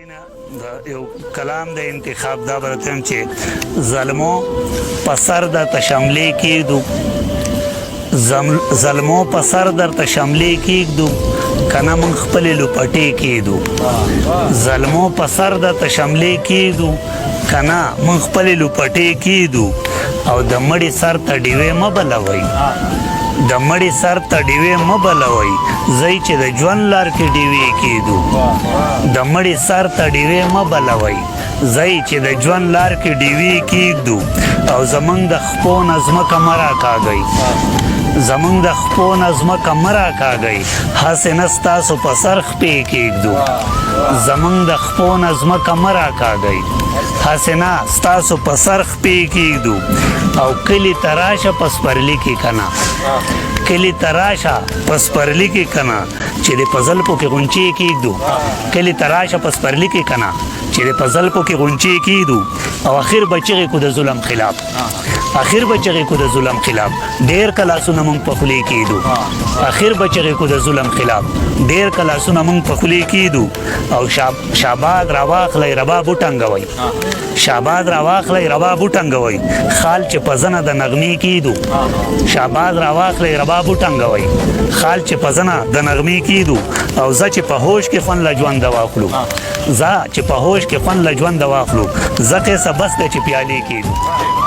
د یو کلام د انتخاب دا برتم چې ظلمو په سر د تشملې کېږدو ظلمو په سر در تشملې کېږدو کنه من خپلې لوپټې کېږدو ظلمو په سر د تشملې کېږدو کنه من خپلې لوپټې کېږدو او د مړي سر ته ډیوې مه بلوئ د مړي سر ته ډیوې مه بلوئ ځئ چې د ژوند لار کې ډیوې کېږدو د مړي سر ته ډیوې مه بلوئ ځئ چې د ژوند لار کې ډیوې کېږدو او زمونږ د خپو نه ځمکه مه راکاږئ زمونږ د خپو نه ځمکه مه راکاږئ هسې نه ستاسو په سر خپې کېږدو زمونږ د خپو نه ځمکه مه راکاږئ هسې نه ستاسو په سر خپې کېږدو او کلي ته راشه په سپرلي کې کنه کلي ته راشه په سپرلي کې کنه چې د په زلفو کې غونچې کېږدو کلي ته راشه په سپرلي کې کنه چې د په زلفو کې غونچې کېږدو او اخر به چغې کو د ظلم خلاف اخر به چغې کو د ظلم خلاف ډېر کلاسونه مونږ په خولې کېږدو اخر به چغې کو د ظلم خلاف ډېر کلاسونه مونږ په خولې کېږدو او شاباد راواخلی رباب وټنګوئ شاباد راواخلی رباب وټنګوئ خال چې په زنه د نغمې کېږدو شاباد راواخلی رباب وټنګوئ خال چې په زنه د نغمې کېږدو او زه چې په هوش کې خوند له ژونده واخلو زه چې په هوش کې خوند له ژونده واخلو زه قیسه بس ده چې پیالې کېږدو